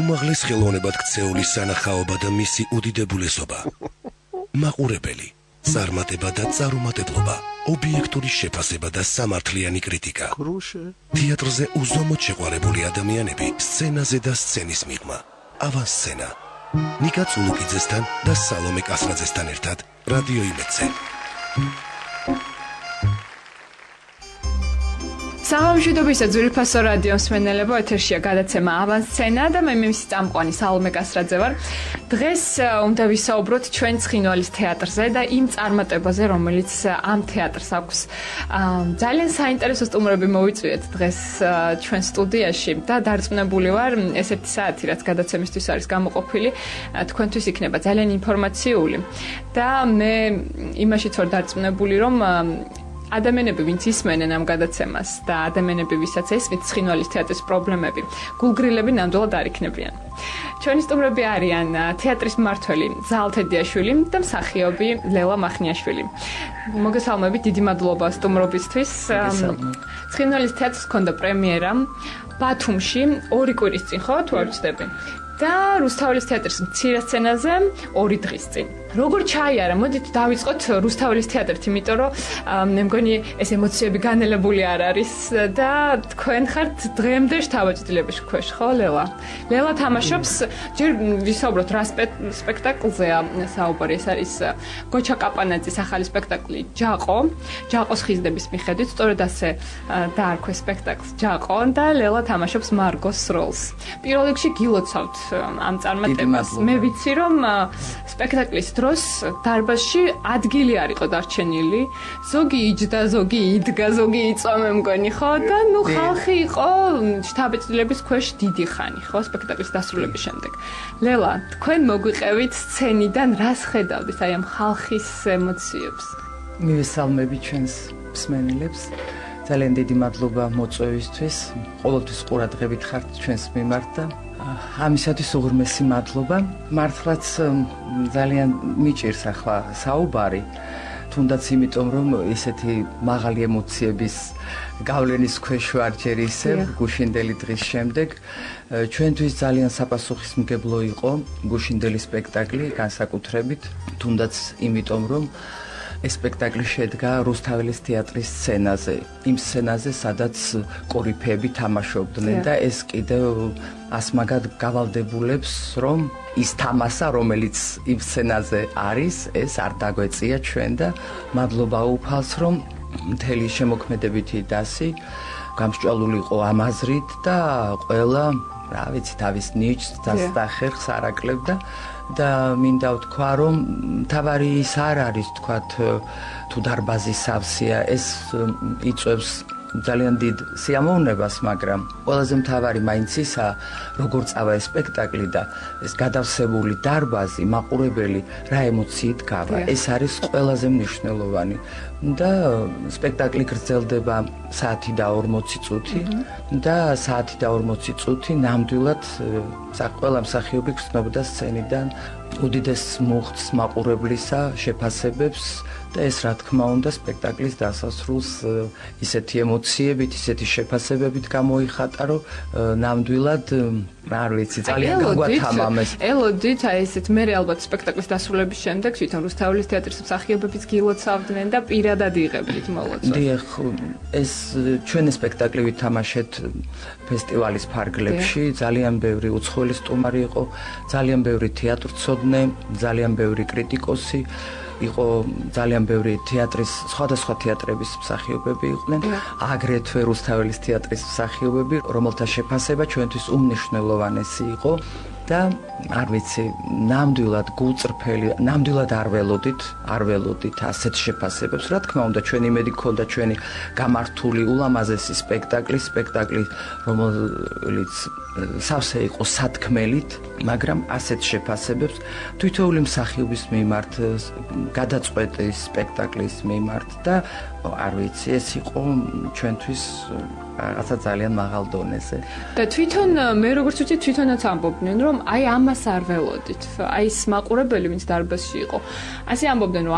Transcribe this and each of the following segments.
უმაღლეს ხელოვნებად ქცეული სანახაობა და მისი უდიდებულესობა. მაყურებელი, წარმატება და წარუმატებლობა, ობიექტური შეფასება და სამართლიანი კრიტიკა. თეატრზე უზომოდ შეყვარებული ადამიანები, სცენაზე და სცენის მიღმა. ავანსცენა. ნიკა წულუკიძესთან და სალომე კასრაძესთან ერთად რადიო იმედზე. სამშვიდობისა ძვირფასო რადიო მსმენელებო, ეთერშია გადაცემა ავანსცენა და მე მისი წამყვანი სალომე კასრაძე ვარ. დღეს უნდა ვისაუბროთ ჩვენ ცხინვალის თეატრზე და იმ წარმატებაზე, რომელიც ამ თეატრს აქვს. ძალიან საინტერესო სტუმრები მოვიწვიეთ დღეს ჩვენ სტუდიაში და დარწმუნებული ვარ, ეს ერთი საათი, რაც გადაცემისთვის არის გამოყოფილი, თქვენთვის იქნება ძალიან ინფორმაციული. და მე იმაშიც ვარ დარწმუნებული, რომ ადამიანები, ვინც ისმენენ ამ გადაცემას და ადამიანები, ვისაც ესმით ცხინვალის თეატრის პრობლემები, გულგრილები ნამდვილად არ იქნებიან. ჩვენი სტუმრები არიან თეატრის მმართველი ზაალ თედიაშვილი და მსახიობი ლელა მახნიაშვილი. მოგესალმებით, დიდი მადლობა სტუმრობისთვის. ცხინვალის თეატრს ჰქონდა პრემიერა ბათუმში 2 კვირის წინ, ხო, თუ არ ვცდები? და რუსთაველის თეატრის მცირე სცენაზე 2 დღის წინ. როგორ ჩაიარა? მოდით დავიწყოთ რუსთაველის თეატრით, იმიტომ რომ მე მგონი ეს ემოციები განელებული არ არის და თქვენ ხართ დღემდე შთაბეჭდილების ქვეშ, ხო, ლელა? ლელა თამაშობს, ჯერ ვისაუბროთ რა სპექტაკლზეა საუბარი, ეს არის გოჩა კაპანაძის ახალი სპექტაკლი ჯაყო, ჯაყოს ხიზდების მიხედვით, სწორედ ასე დაარქვეს სპექტაკლს ჯაყო და ლელა თამაშობს მარგოს როლს. პირველ რიგში გილოცავთ ამ წარმატებას. მე ვიცი, რომ სპექტაკლის დროს დარბაზში ადგილი არ იყო დარჩენილი. ზოგი იჯდა, ზოგი იდგა, ზოგი იწვა, მე მგონი, ხო? და ნუ ხალხი იყო შთაბეჭდილების ქვეშ დიდი ხანი, ხო, სპექტაკლის დასრულების შემდეგ. ლელა, თქვენ მოგვიყევით სცენიდან, რას ხედავდით აი ამ ხალხის ემოციებს? მივესალმები ჩვენს მსმენელებს. ძალიან დიდი მადლობა მოწვევისთვის. ყოველთვის ყურადღებით ხართ ჩვენს მიმართ და ამისათვის უღრმესი მადლობა. მართლაც ძალიან მიჭირს ახლა საუბარი, თუნდაც იმიტომ, რომ ესეთი მაღალი ემოციების გავლენის ქვეშ ვარ ჯერ ისევ გუშინდელი დღის შემდეგ. ჩვენთვის ძალიან საპასუხისმგებლო იყო გუშინდელი სპექტაკლი, განსაკუთრებით, თუნდაც იმიტომ, რომ ეს სპექტაკლი შედგა რუსთაველის თეატრის სცენაზე, იმ სცენაზე, სადაც კორიფეები თამაშობდნენ და ეს კიდევ ასმაგად გავალდებულებს, რომ ის თამასა, რომელიც იმ სცენაზე არის, ეს არ დაგვეწია ჩვენ და მადლობა უფალს, რომ მთელი შემოქმედებითი დასი გამსჭვალული იყო ამ აზრით და ყველა, რა ვიცი, თავის ნიჭს და ხერხს არაკლებდა. და მინდა ვთქვა, რომ თავარი ის არ არის, თქვათ, თუ დარბაზი სავსეა, ეს იწვევს ძალიან დიდ სიამოვნებას, მაგრამ ყველაზე მთავარი მაინც ისა, როგორ წავა ეს სპექტაკლი და ეს გადავსებული დარბაზი, მაყურებელი რა ემოციით გავა. ეს არის ყველაზე მნიშვნელოვანი. და სპექტაკლი გრძელდება საათი და 40 წუთი და საათი და 40 წუთი ნამდვილად ყველა მსახიობი გრძნობდა სცენიდან უდიდეს მუხტს მაყურებლისა შეფასებებს და ეს რა თქმა უნდა სპექტაკლის დასასრულს ისეთი ემოციებით, ისეთი შეფასებებით გამოიხატა, რომ ნამდვილად არ ვიცი, ძალიან გაგვათამამეს. ელოდით, აი ესეთ მე ალბათ სპექტაკლის დასრულების შემდეგ თვითონ რუსთაველის თეატრის მსახიობებიც გილოცავდნენ და პირადად იღებდით მოლოცვას. დიახ, ეს ჩვენი სპექტაკლი ვითამაშეთ ფესტივალის ფარგლებში, ძალიან ბევრი უცხოელი სტუმარი იყო, ძალიან ბევრი თეატრცოდნე, ძალიან ბევრი კრიტიკოსი. იყო ძალიან ბევრი თეატრის, სხვადასხვა თეატრების მსახიობები იყვნენ, აგრეთვე რუსთაველის თეატრის მსახიობები, რომელთა შეფასება ჩვენთვის უმნიშვნელოვანესი იყო და არ ვიცი, ნამდვილად გულწრფელი, ნამდვილად არ ველოდით ასეთ შეფასებებს. რა თქმა უნდა, ჩვენი იმედი გქონდა ჩვენი გამართული ულამაზესი სპექტაკლი, რომელიც სავსე იყო სათქმელით, მაგრამ ასეთ შეფასებებს თითოეული მსახიობის მიმართ, გადაწყვეტის სპექტაკლის მიმართ და არ ვიცი, ეს იყო ჩვენთვის რაღაცა ძალიან მაღალ დონეზე. და თვითონ მე როგორც ვთქვი, თვითონაც ამბობდნენ, რომ აი ამას არ ველოდით. აი ეს მაყურებელი, ვინც დარბაზში იყო, ასე ამბობდნენ, რომ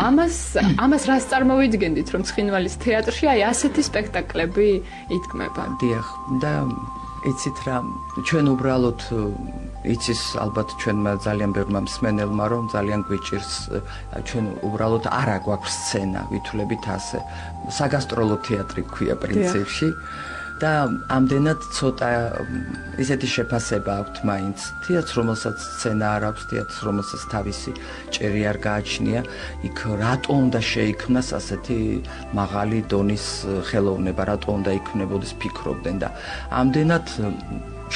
ამას რას წარმოვიდგენდით, რომ ცხინვალის თეატრში აი ასეთი სპექტაკლები იდგმება. დიახ, და იცით რა, ჩვენ უბრალოდ იცის ალბათ ჩვენმა ძალიან ბევრმა მსმენელმა რომ ძალიან გვიჭირს ჩვენ უბრალოდ არა გვაქვს სცენა ვითვლებით ასე საგასტროლო თეატრი ქვია პრინციპში და ამდენად ცოტა ისეთი შეფასება აქვთ მაინც თეატრს რომელსაც სცენა არ აქვს თეატრს რომელსაც თავისი ჭერი არ გააჩნია იქ რატო უნდა შეიქმნას ასეთი მაღალი დონის ხელოვნება რატო უნდა იქნებოდეს ფიქრობდნენ და ამდენად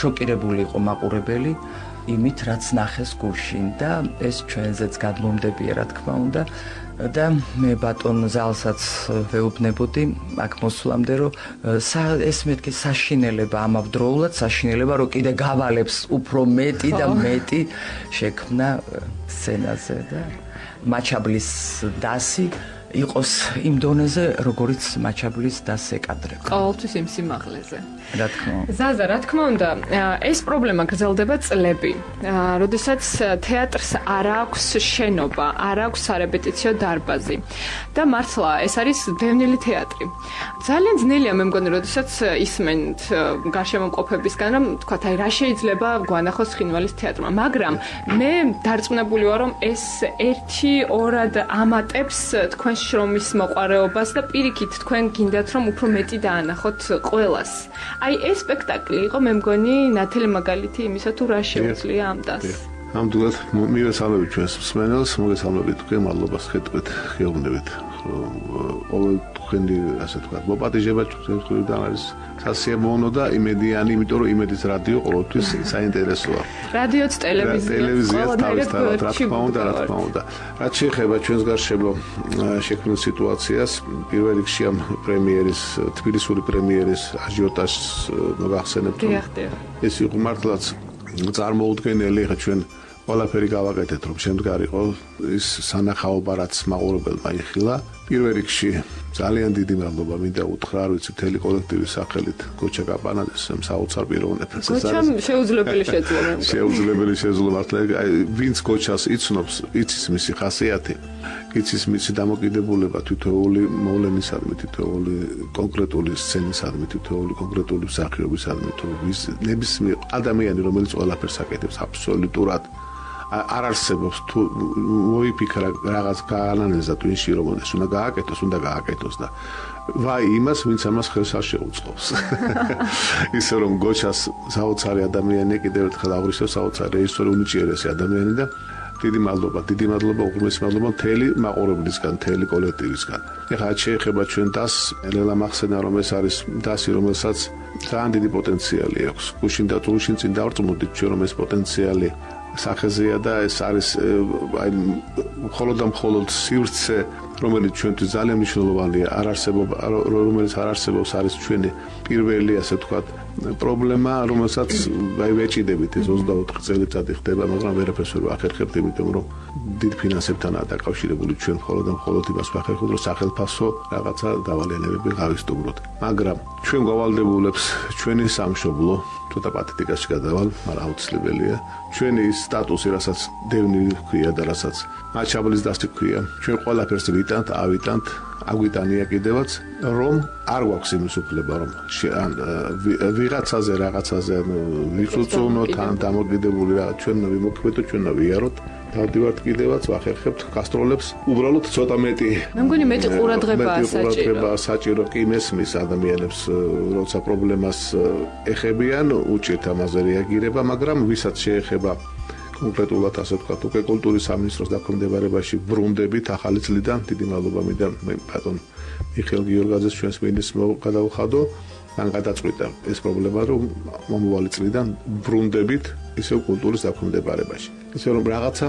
შოკირებული იყო მაყურებელი იმით რაც ნახეს გუშინ და ეს ჩვენზეც გადმომდებია რა თქმა უნდა და მე ბატონ ზალსაც ვეუბნებოდი აქ მოსვლამდე რომ ეს მეთქი საშინელება ამავდროულად საშინელება რომ კიდე გავალებს უფრო მეტი და მეტი შექმნა სცენაზე და მაჩაბლის დასი იყოს იმ დონეზე როგორიც მაჩაბლის დასე კადრები ყოველთვის იმ სიმაღლეზე რა თქმა უნდა ზაზა რა თქმა უნდა ეს პრობლემა გრძელდება წლები როდესაც თეატრს არ აქვს შენობა არ აქვს სარეპეტიციო დარბაზი და მართლა ეს არის დევნილი თეატრი ძალიან ძნელია მე მგონი როდესაც ისმენთ გარშემოყოფებისგან რომ თქვათ აი რა შეიძლება გვანახოს ცხინვალის თეატრმა მაგრამ მე დარწმუნებული ვარ რომ ეს ერთი-ორად ამატებს თქვენ შრომის მოყვარეობას და პირიქით თქვენ გინდათ რომ უფრო მეტი დაანახოთ ყველას. აი ეს სპექტაკლი იყო მე მგონი ნათელი მაგალითი იმისა თუ რა შეუძლია ამ დასს. ამდენად მივესალმებით ჩვენს მსმენელს, მოგესალმებით თქვენ, მადლობას ხედავთ, გეუბნებით. ყოველ თქვენი ასე თქვა, მოპატიჟება ჩვენს ხრივიდან არის სასიამოვნო და იმედიანი, იმიტომ რომ იმედის რადიო ყოველთვის საინტერესოა. რადიოც ტელევიზიაც თავისთავად რა თქმა უნდა. რაც შეეხება ჩვენს გარშემო შექმნილ სიტუაციას, პირველ რიგში ამ პრემიერის, თბილისური პრემიერის აჟიოტაჟს მოგახსენებთ. ეს იყო მართლაც წარმოუდგენელი, ხა ჩვენ ყველაფერი გავაკეთეთ, რომ შემდგარიყო ის სანახაობა, რაც მაყურებელმა იხილა. პირველ რიგში ძალიან დიდი მადლობა მინდა უთხრა, არ ვიცი, მთელი კოლექტივის სახელით, გოჩა კაპანაძეს საოცარ პიროვნებას. გოჩამ შეუძლებელი შეძლო. შეუძლებელი შეძლო მართლა, ვინც გოჩას იცნობს, იცის მისი ხასიათი, იცის მისი დამოკიდებულება თითოეული მოვლენისადმი, თითოეული კონკრეტული სცენისადმი, თითოეული კონკრეტული მსახიობისადმი, თუ ნებისმიერ ადამიანი, რომელიც ყველაფერს აკეთებს აბსოლუტურად არ არსებობს თუ მოიფიქრა რაღაც გაანალიზა twin-ში რომ ეს უნდა გააკეთოს და ვაი იმას ვინც ამას ხელს არ შეუწყობს ისე რომ გოჩას საოცარი ადამიანი კიდევ ერთხელ აღნიშნავს საოცარი რეჟისორი უნიჭიერესი ადამიანი და დიდი მადლობა უღრმესი მადლობა მთელი მაყურებლისგან მთელი კოლექტივისგან ეხლა შეეხება ჩვენ დასს ელელა მახსენა რომ ეს არის დასი რომელსაც ძალიან დიდი პოტენციალი აქვს გუშინ წინ დავწმუნდით ჩვენ რომ ეს პოტენციალი სახეზეა და ეს არის აი მხოლოდ სივრცე რომელიც ჩვენთვის ძალიან მნიშვნელოვანია რომელიც არ არსებობს არის ჩვენი პირველი ასე ვთქვათ პრობლემა რომელსაც აი ვეჭიდებით ეს 24 წელიწადი ხდება მაგრამ ვერაფერს ვერ ვახერხებთ იმიტომ რომ დიდ ფინანსებთანაა დაკავშირებული ჩვენ მხოლოდ იმას ვახერხებთ რომ სახელფასო რაღაცა დავალენებები გავისტუმროთ მაგრამ ჩვენ გავალდებულებს ჩვენი სამშობლო ცოტა პათეტიკაში გადავალ მაგრამ აუცილებელია ჩვენი სტატუსი რასაც დევნილი ქვია და რასაც მაჩაბლის დასი ქვია ჩვენ ყველაფერს ავიტანთ აგვიტანია კიდევაც რომ არ გვაქვს იმის უფლება რომ ვიღაცაზე რაღაცაზე ვიწუწუნოთ ან დამოკიდებული რა ჩვენ ვიმოქმედოთ ჩვენ ვიაროთ დავდივართ კიდევაც ვახერხებთ გასტროლებს უბრალოდ ცოტა მეტი მე მგონი მეტი ყურადღება საჭირო კი მესმის ადამიანებს როცა პრობლემას ეხებიან უჭირთ ამაზე რეაგირება მაგრამ ვისაც შეეხება კონკრეტულად ასე ვთქვათ უკვე კულტურის სამინისტროს დაქვემდებარებაში ბრუნდებით ახალი წლიდან დიდი მადლობა მინდა ბატონ მიხეილ გიორგაძეს ჩვენს მინისტრს გადავხადო ან გადაწყვიტა ეს პრობლემა რომ მომავალი წლიდან ბრუნდებით ისე კულტურის დაქვემდებარებაში ისე რომ რაღაცა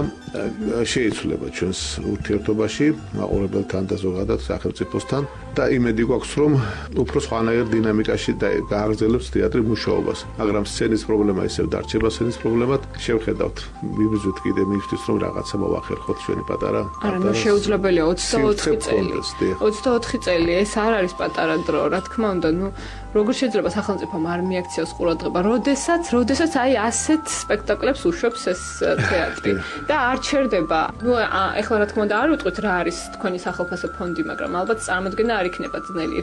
შეიცვლება ჩვენს ურთიერთობაში მაყურებელთან და ზოგადად სახელმწიფოსთან და იმედი გვაქვს რომ უფრო სხვანაირ დინამიკაში გააგრძელებს თეატრი მუშაობას მაგრამ სცენის პრობლემა ისევ დარჩება სცენის პრობლემად შევხედავთ ვიბრძვით კიდე მისთვის რომ რაღაცა მოვახერხოთ ჩვენი პატარა არა შეუძლებელია 24 წელი ეს არ არის პატარა დრო რა თქმა უნდა როგორ შეიძლება სახელმწიფომ არ მიაქციოს ყურადღება როდესაც აი ასეთ სპექტაკლებს უშვებს ეს თეატრი და არ ჩერდება. ნუ ეხლა რა თქმა უნდა არ ვიტყვით რა არის თქვენი სახელმწიფო ფონდი, მაგრამ ალბათ წარმოდგენა არ იქნება ძნელი.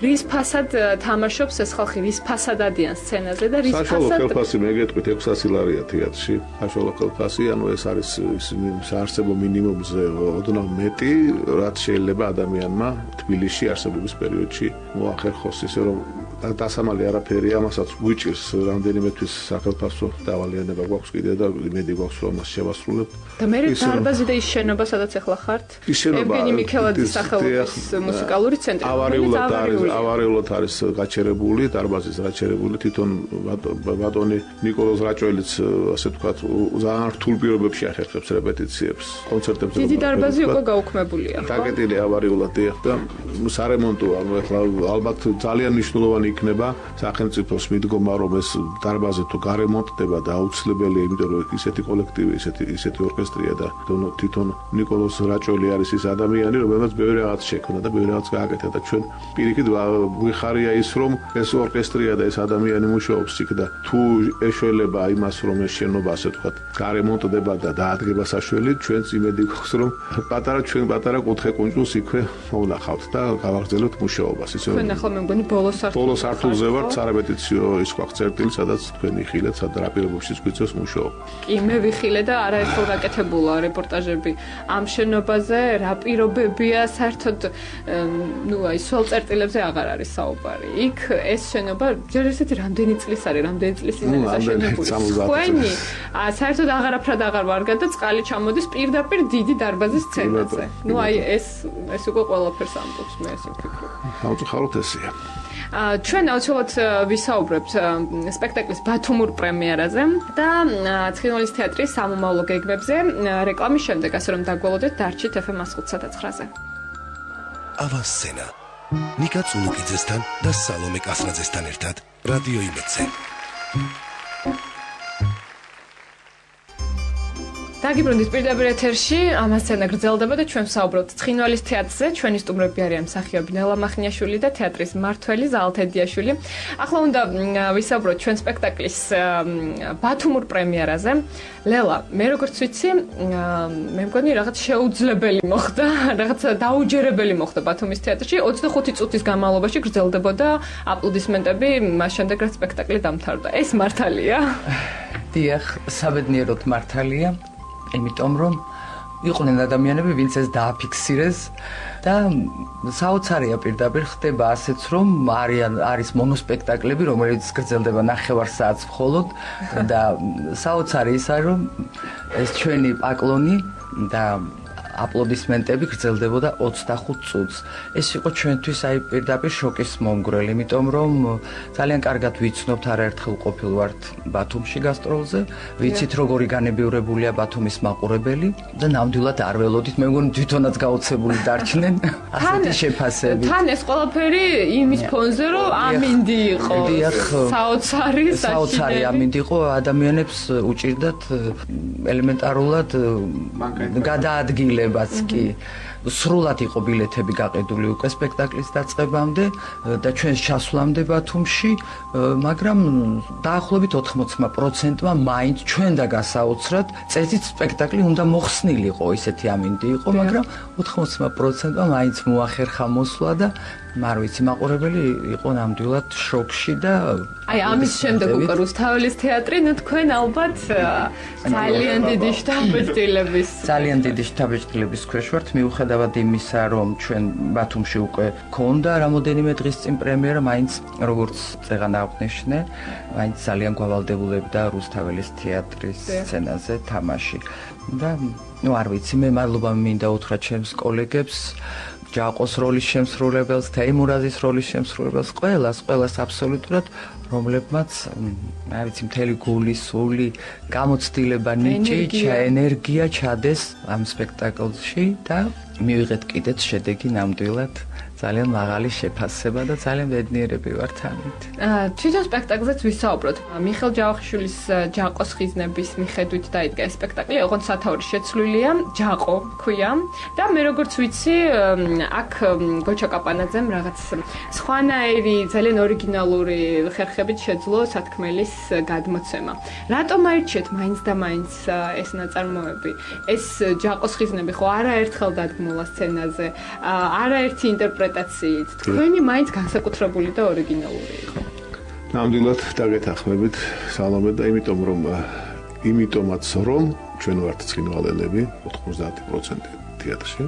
რის ფასად თამაშობს ეს ხალხი, რის ფასად ადიან სცენაზე და რის საშუალო ფასად ხელფასი მე გეტყვით 600 ლარია თეატრში. საშუალო ხელფასი, ანუ ეს არის საარსებო მინიმუმზე ოდნავ მეტი, რაც შეიძლება ადამიანმა თბილისში არსებობის პერიოდში მოახერხოს, ისე რომ დასამალი არაფერია, ამასაც გვიჭირს რამდენიმე თვის სახელმწიფო დავალიანება გვაქვს კიდე და იმედი გვაქვს რომ მას შევასრულებთ. და მე დარბაზი და ის შენობა სადაც ახლა ხართ? ევრგენი მიქელაძის სახელობის მუსიკალური ცენტრი. ავარიულად არის გაჩერებული, დარბაზის გაჩერებული, თვითონ ბატონი ნიკოლოზ რაჭველიც ასე ვთქვათ, ძალიან რთულ პირობებში ახერხებს რეპეტიციებს, კონცერტებზე. დიდი დარბაზი უკვე გაუქმებულია, ხო? დაკეტილი ავარიულად და სარემონტო, ანუ ახლა ალბათ ძალიან მნიშვნელოვანი იქნება სახელმწიფოს მიდგომა, რომ ეს დარბაზი თუ გარემონტდება და აუცილებელია, იმიტომ რომ ისეთი კოლექტივი, ისეთი ორკესტრია და თვითონ ნიკოლოზ რაჭველი არის ის ადამიანი, რომელმაც ბევრი რაღაც შექმნა და ბევრი რაღაც გააკეთა და ჩვენ პირიქით გვიხარია ის, რომ ეს ორკესტრია და ეს ადამიანი მუშაობს იქ და თუ ეშველება იმას, რომ ეს შენობა ასე ვთქვათ, გარემონტდება და დაადგება საშველი, ჩვენც იმედი გვაქვს, რომ პატარა კუთხე კუნჭულს იქვე მოვნახავთ და გავაგრძელებთ მუშაობას. ჩვენ ახლა მე მგონი ბოლოს სართულზე ვართ, სარეპეტიციო ის გვაქვს წერტილი, სადაც თქვენ იხილეთ, სადაც რაპირებებში გვიწევს მუშაობა. კი, მე ვიხილე და არაერთხელ გაკეთებულა რეპორტაჟები ამ შენობაზე, რა პირობებია, საერთოდ ნუ აი სულ წერტილებზე აღარ არის საუბარი. იქ ეს შენობა ჯერ ესეთი რამდენი წლის არის, რამდენი წლის წინ დაშენებული. თქვენი საერთოდ აღარაფრად აღარ ვარგა და წყალი ჩამოდის პირდაპირ დიდი დარბაზის სცენაზე. ნუ აი ეს უკვე ყველაფერს ამბობს, მე ესე ვფიქრობ. დავწუხაროთ ესეა. ჩვენ აუცილებლად ვისაუბრებთ სპექტაკლის ბათუმურ პრემიერაზე და ცხინვალის თეატრის სამომავლო გეგმებზე რეკლამის შემდეგ, ასე რომ დაგველოდეთ, დარჩით FM 105.9-ზე. ავანსცენა ნიკა წულუკიძესთან და სალომე კასრაძესთან ერთად რადიო იმედზე. დაგიბრუნდით პირდაპირ ეთერში, ამასცენა გრძელდება და ჩვენ ვსაუბრობთ ცხინვალის თეატრზე. ჩვენი სტუმრები არიან მსახიობი ნელა მახნიაშვილი და თეატრის მმართველი ზალთედიაშვილი. ახლა უნდა ვისაუბროთ ჩვენ სპექტაკლის ბათუმურ პრემიერაზე. ლელა, მე როგორც ვიცი, მე მგონი რაღაც შეუძლებელი მოხდა, რაღაც დაუჯერებელი მოხდა ბათუმის თეატრში. 25 წუთის განმავლობაში გრძელდებოდა აპლოდისმენტები, მას შემდეგ რაც სპექტაკლი დამთავრდა. ეს მართალია? დიახ, საბედნიეროდ მართალია. იმიტომ რომ იყვნენ ადამიანები, ვინც ეს დააფიქსირეს და საოცარია პირდაპირ ხდება ასეც, რომ არის მონოსპექტაკლები, რომელიც გრძელდება 9 საათს მხოლოდ და საოცარი ისა, რომ ეს ჩვენი პაკლონი და აპლოდისმენტები გრძელდებოდა 25 წუთს. ეს იყო ჩვენთვის აი პირდაპირ შოკის მომგვრელი, იმიტომ რომ ძალიან კარგად ვიცნობთ, არაერთხელ ყოფილ ვართ ბათუმში გასტროლზე, ვიცით როგორი განებივრებულია ბათუმის მაყურებელი და ნამდვილად არ ველოდით, მე მგონი თვითონაც გაოცებული დარჩნენ ასეთი შეფასებით. თან ეს ყველაფერი იმის ფონზე, რომ ამინდი იყო. საოცარი ამინდი იყო, ადამიანებს უჭირდათ ელემენტარულად გადაადგილებას კი. სრულად იყო ბილეთები გაყიდული უკვე სპექტაკლის დაწყებამდე და ჩვენს ჩასვლამდე ბათუმში, მაგრამ დაახლოებით 80%-მა მაინც ჩვენ და გასაოცრად წესით სპექტაკლი უნდა მოხსნილიყო, ისეთი ამინდი იყო, მაგრამ 80%-მა მაინც მოახერხა მოსვლა და არ ვიცი, მაყურებელი იყო ნამდვილად შოკში და აი ამის შემდეგ უკვე რუსთაველის თეატრი, ნუ თქვენ ალბათ ძალიან დიდი შთაბეჭდილების ქვეშ ვართ, მიუხედავად იმისა, რომ ჩვენ ბათუმში უკვე ქონდა რამოდენიმე დღის წინ პრემიერა, მაინც როგორც წეღან აღნიშნე, მაინც ძალიან გვალდებულებდა რუსთაველის თეატრის სცენაზე თამაში. და ნუ არ ვიცი, მე მადლობა მინდა უთხრა ჩემს კოლეგებს, ჯაყოს როლის შემსრულებელს, თეიმურაზის როლის შემსრულებელს, ყველას აბსოლუტურად, რომლებმაც, არ ვიცი, მთელი გული, სული, გამოცდილება, ნიჭი, ენერგია ჩადეს ამ სპექტაკლში და მივიღეთ კიდეც შედეგი ნამდვილად ძალიან მაღალი შეფასება და ძალიან ბედნიერები ვართ ამით. თვითონ სპექტაკლზეც ვისაუბროთ. მიხეილ ჯავახიშვილის ჯაყოს ხიზნების მიხედვით დაიდგა ეს სპექტაკლი, ოღონდ სათაური შეცვლილია, ჯაყო ქვია და მე როგორც ვიცი, აქ გოჩა კაპანაძემ რაღაც სხვანაირი, ძალიან ორიგინალური ხერხებით შეძლო სათქმელის გადმოცემა. რატომ აირჩიეთ მაინც და მაინც ეს ნაწარმოები? ეს ჯაყოს ხიზნები ხო არაერთხელ დადგმულა სცენაზე, არაერთი ინტერპრეტაციით. თქვენი მაინც განსაკუთრებული და ორიგინალური იყო. ნამდვილად დაგეთანხმებით, სალომე და იმიტომაც რომ ჩვენ ვართ ცხინვალელები 90% თეატრში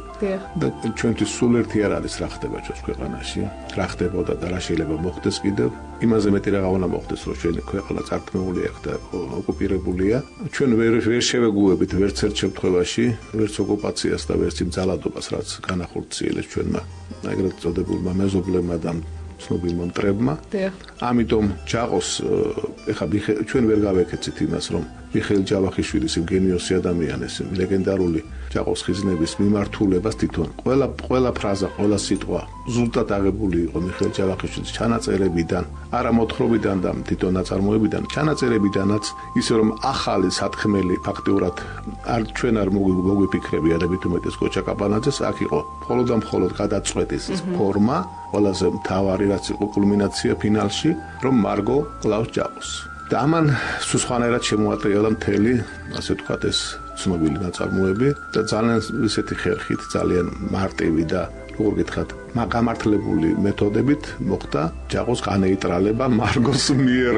და ჩვენთვის სულ ერთი არ არის რა ხდება ჩვენს ქვეყანაში, რა ხდებოდა და რა შეიძლება მოხდეს კიდევ. იმაზე მეტი რა უნდა მოხდეს, რომ ჩვენი ქვეყანა წარქმეულია და ოკუპირებულია. ჩვენ ვერ შევეგუებით ვერც ერთ შემთხვევაში, ვერც ოკუპაციას და ვერც იმ ძალადობას, რაც განახორციელეს ჩვენმა ეგრეთ წოდებულმა მეზობლებმა და ცნობილმა მტრებმა. ამიტომ ჯაყოს ეხა ჩვენ ვერ გავეკეცით იმას, რომ მიხეილ ჯავახიშვილის იმ გენიოსი ადამიანის ლეგენდარული ჯაყოს ხიზნების მიმართულებას თვითონ ყველა ფრაზა, ყველა სიტყვა ზუსტად აღებული იყო მიხეილ ჯავახიშვილის ჩანაწერებიდან, არა მოთხრობიდან და თვითონ ნაწარმოებიდან, ჩანაწერებიდანაც, ისე რომ ახალი სათქმელი ფაქტიურად ჩვენ არ მოგვიფიქრებიადებით უმეტეს გოჩა კაპანაძეს, აქ იყო მხოლოდ და მხოლოდ გადაწყვეტის ფორმა, ყველაზე მთავარი რაც იყო კულმინაცია ფინალში, რომ მარგო კლავს ჯაყოს. და ამან სულ სხვანაირად შემოატრიალა მთელი, ასე ვთქვათ, ეს ცნობილი ნაწარმოები და ძალიან ისეთი ხერხით, ძალიან მარტივი და როგორ გითხრათ, გამართლებული მეთოდებით მოხდა ჯაყოს განეიტრალება მარგოს მიერ,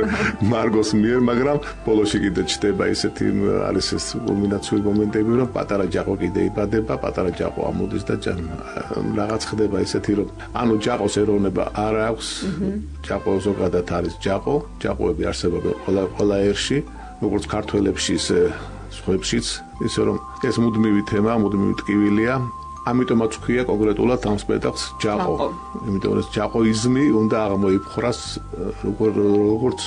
მაგრამ ბოლოში კიდე ჩდება ისეთი არის ეს კულმინაციური მომენტები, რომ პატარა ჯაყო კიდე იბადება, პატარა ჯაყო ამოდის და რაღაც ხდება ისეთი, რომ ანუ ჯაყოს ეროვნება არ აქვს, ჯაყო ზოგადად არის ჯაყოები არსებობენ ყველა ერში, როგორც ქართველებში, ისე სხვებშიც, ისე რომ ეს მუდმივი თემა, მუდმივი ტკივილია. ამიტომაც ვქვია კონკრეტულად ამ სპექტაკლს ჯაყო. იმიტომ რომ ჯაყოიზმი უნდა აღმოიფხვრას როგორც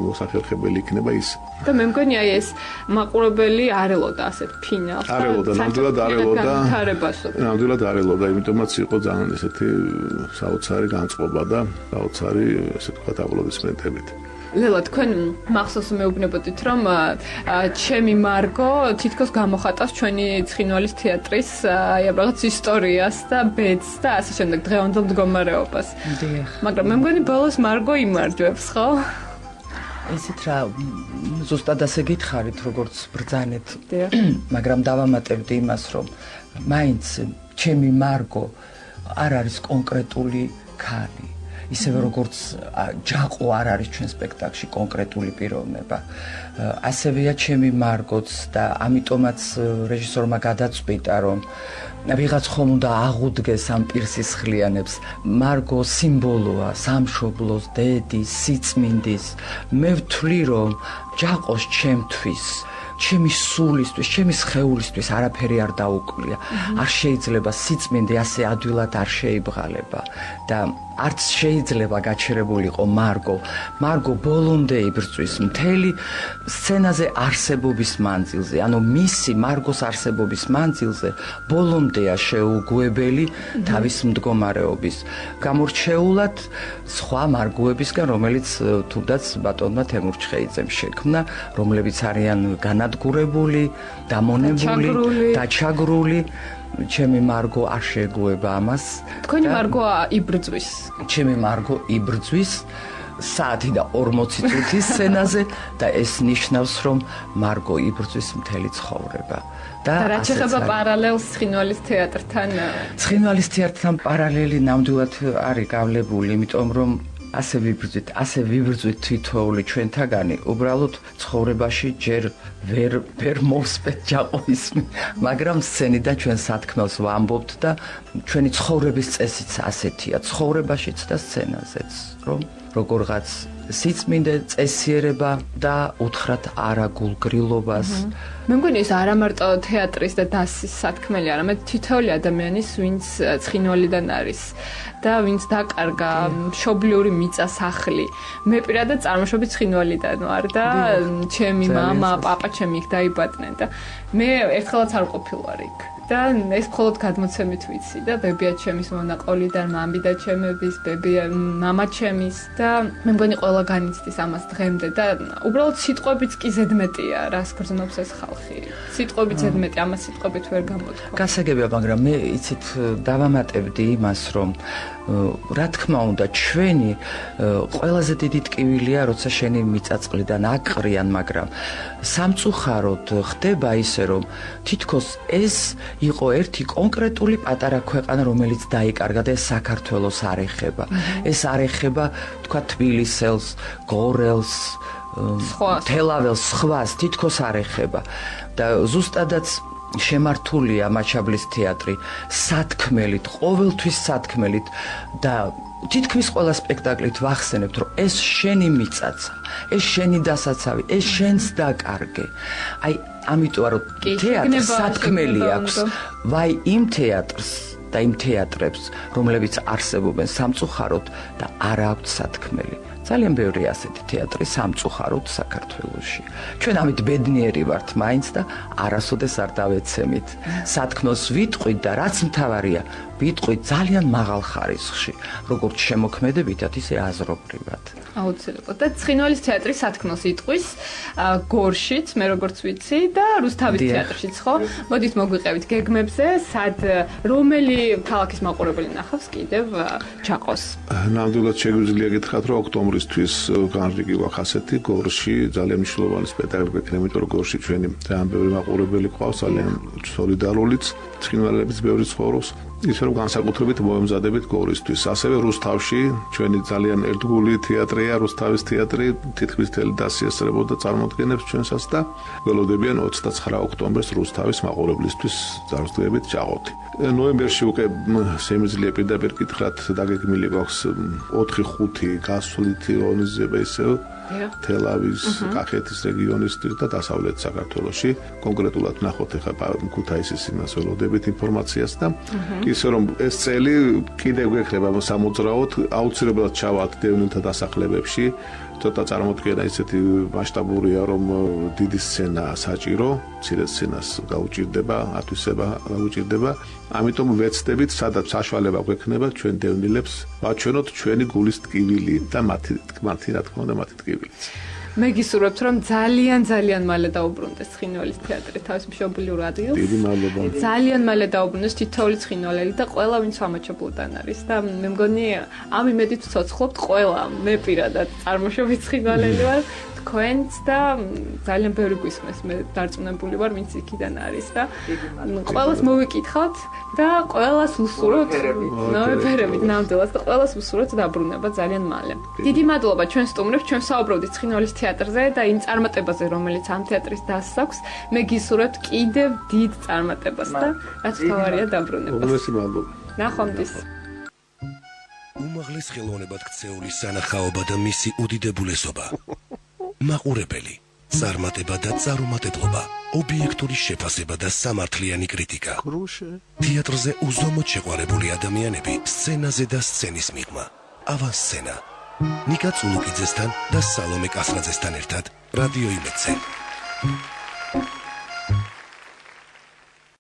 მოსახერხებელი იქნება ის. და მე მგონი აი ეს მაყურებელი არ ელოდა ასეთ ფინალს. არ ელოდა, ნამდვილად არ ელოდა, იმიტომაც იყო ძალიან ესეთი საოცარი განწყობა და საოცარი, ესე ვთქვათ, აპლოდისმენტებით. ლელა, თქვენ მახსოვს მეუბნებოდით, რომ ჩემი მარგო თითქოს გამოხატავს ჩვენი ცხინვალის თეატრის რაღაც ისტორიას და ბედს და ასე შემდეგ დღევანდელ მდგომარეობას. მაგრამ მე მგონი ბოლოს მარგო იმარჯვებს, ხო? ესეთ რა ზუსტად ასე გითხარით, როგორც ბრძანეთ. მაგრამ დავამატებდი იმას, რომ მაინც ჩემი მარგო არ არის კონკრეტული ქალი. ისევე როგორც ჯაყო არ არის ჩვენ სპექტაკლში კონკრეტული პიროვნება. ასევეა ჩემი მარგოც და ამიტომაც რეჟისორმა გადაწყვიტა, რომ ვიღაც ხომ უნდა აღუდგეს ამ პირსისხლიანებს. მარგო სიმბოლოა სამშობლოს, დედის, სიწმინდის. მე ვთვლი, რომ ჯაყოს ჩემთვის ჩემი სულისთვის, ჩემი სხეულისთვის არაფერი არ დაუკლია. არ შეიძლება სიწმინდე ასე ადვილად არ შეიბღალება და არც შეიძლება გაჩერებულიყო მარგო ბოლომდე იბრძვის მთელი სცენაზე არსებობის მანძილზე, ანუ მისი მარგოს არსებობის მანძილზე ბოლომდეა შეუგუებელი თავის მდგომარეობის გამორჩეულად სხვა მარგოებისგან, რომელიც თუნდაც ბატონმა თემურჩხეიძემ შექმნა, რომლებიც არიან განადგურებული, დამონებული, დაჩაგრული. ჩემი მარგო არ შეეგუება ამას. თქვენი მარგო იბრძვის. ჩემი მარგო იბრძვის საათი და 40 წუთის სცენაზე და ეს ნიშნავს, რომ მარგო იბრძვის მთელი ცხოვრება. და რა შეიძლება პარალელს ცხინვალის თეატრთან? ცხინვალის თეატრთან პარალელი ნამდვილად არის გავლებული, იმიტომ რომ ასე ვიბრძვით თითოეული ჩვენთაგანი, უბრალოდ ცხოვრებაში ჯერ ვერ მოვსპეთ ჯაყოიზმი, მაგრამ სცენიდან ჩვენ სათქმელს ვამბობთ და ჩვენი ცხოვრების წესიც ასეთია, ცხოვრებაშიც და სცენაზეც, რომ როგორღაც სიწმინდე წესიერება და უთხრათ არაგულგრილობას. მე მგონი ეს არა მარტო თეატრის და დასის სათქმელი, არამედ თითოეული ადამიანის, ვინც ცხინვალიდან არის და ვინც დაკარგა მშობლიური მიწა-სახლი. მე პირადად წარმოშობით ცხინვალიდან ვარ და ჩემი მამა, პაპა ჩემი იქ დაიბადნენ და მე ერთხელაც არ ყოფილვარ იქ. და ეს მხოლოდ გადმოცემით ვიცი და ბებია ჩემის მონაყოლიდან, მამიდა ჩემების, ბებია მამა ჩემის და მე მგონი ყველა განიცდის ამას დღემდე და უბრალოდ სიტყვებიც კი ზედმეტია, რას გრძნობს ეს ხალხი. სიტყვებით ზედმეტი, ამას სიტყვებით ვერ გამოთქვა. გასაგებია, მაგრამ მე იცით დავამატებდი იმას, რომ რა თქმა უნდა, ჩვენი ყველაზე დიდი ტკივილია, როცა შენი მიწაწყლიდან აყრიან, მაგრამ სამწუხაროდ ხდება ისე, რომ თითქოს ეს იყო ერთი კონკრეტული პატარა ქვეყანა, რომელიც დაიკარგა და ეს საქართველოს არ ეხება. ეს არ ეხება, თქვა თბილისელს, გორელს, თელაველს, სხვას თითქოს არ ეხება. და ზუსტადაც შემართულია მაჩაბლის თეატრი სათქმელით, ყოველთვის სათქმელით და თითქმის ყველა სპექტაკლით ვახსენებთ, რომ ეს შენი მიწაცა, ეს შენი დასაცავი, ეს შენს დაკარგე. აი, ამიტომ რომ თეატრს სათქმელი აქვს, ვაი იმ თეატრს და იმ თეატრებს, რომლებიც არსებობენ სამწუხაროდ და არ აქვთ სათქმელი. ძალიან ბევრი ასეთი თეატრი სამწუხაროდ საქართველოში. ჩვენ ამით ბედნიერი ვართ მაინც და არასოდეს არ დავეცემით. სათქმელს ვიტყვით და რაც მთავარია, ვიტყვით ძალიან მაღალ ხარისხში, როგორც შემოქმედებითად, ისე აზრობრივად. აუცილებლად. და ცხინვალის თეატრი სათქმელს იტყვის გორშიც, მე როგორც ვიცი და რუსთავის თეატრშიც, ხო? მოდით მოგვიყევით გეგმებზე, სად რომელი ქალაქის მაყურებელი ნახავს კიდევ ჩაყოს. ნამდვილად შეგვიძლია გითხრათ, რომ ოქტომბრისთვის განრიგი გვაქვს ასეთი გორში, ძალიან მნიშვნელოვანი სპექტაკლი გვექნება, იმიტომ რომ გორში ჩვენი ძალიან ბევრი მაყურებელი ყავს, ძალიან სოლიდარულიც, ცხინვალების ბევრი ცხოვრობს. ისე რომ განსაკუთრებით მოემზადებით გორისთვის. ასევე რუსთავში ჩვენი ძალიან ერთგული თეატრია, რუსთავის თეატრი, თითქმის მთელი დასიესწრებოდა წარმოადგენებს ჩვენსაც და ველოდებიან 29 ოქტომბერს რუსთავის მაყურებლისთვის ძალზედ ჩაყოთი. ნოემბერში უკვე შემიძლია პირდაპირ გითხრათ, დაგეგმილი გვაქვს 4-5 გასვლითი ღონისძიება ისევ თელავის, კახეთის რეგიონის და დასავლეთ საქართველოში. კონკრეტულად ნახოთ ახლა ქუთაისის იმას ველოდებით ინფორმაციას და ისე რომ ეს წელი კიდევ გვექნება სამოძრაოდ, აუცილებლად ჩავალთ დევნილთა დასახლებებში. ცოტა წარმოქმნა ისეთი მასშტაბურია, რომ დიდი სცენა საჭირო, მცირე სცენას გაუჭირდება, ათვისება გაუჭირდება. ამიტომ ვეცდებით, სადაც საშუალება გვექნება ჩვენ დევნილებს, ვაჩვენოთ ჩვენი გულის ტკივილი და მათი რა თქმა უნდა მათი ტკივილიც. მე გისურვებთ, რომ ძალიან მალე დაუბრუნდეს ცხინვალის თეატრი თავის მშობლიურ ადგილს. დიდი მადლობა. ძალიან მალე დაუბრუნდეს თითოეული ცხინვალელი და ყველა ვინც ამაჩაბლოდან არის და მე მგონი ამ იმედით ვცოცხლობთ ყველა. მე პირადად წარმოშობით ცხინვალელი ვარ. თქვენც და ძალიან ბევრი გვისმეს, მე დარწმუნებული ვარ, ვინც იქიდან არის და ყველას მოვიკითხავთ და ყველას ვუსურვოთ ნოემბერებით ნამდვილად და ყველას ვუსურვოთ დაბრუნება ძალიან მალე. დიდი მადლობა ჩვენ სტუმრებს, ჩვენ საუბრობდით ცხინვალის თეატრზე და იმ წარმატებაზე, რომელიც ამ თეატრის დასს აქვს. მე გისურვებთ კიდევ დიდ წარმატებას და რაც თავარია დაბრუნებას. უგუნესი მადლობა. ნახვამდის. უმაღლეს ხელოვნებად ქცეული სანახაობა და მისი უდიდებულესობა. მაყურებელი, წარმატება და წარუმატებლობა, ობიექტური შეფასება და სამართლიანი კრიტიკა. თეატრზე უზომოდ შეყვარებული ადამიანები, სცენაზე და სცენის მიღმა. ავანსცენა. ნიკა წულუკიძესთან და სალომე კასრაძესთან ერთად რადიო იმედზე.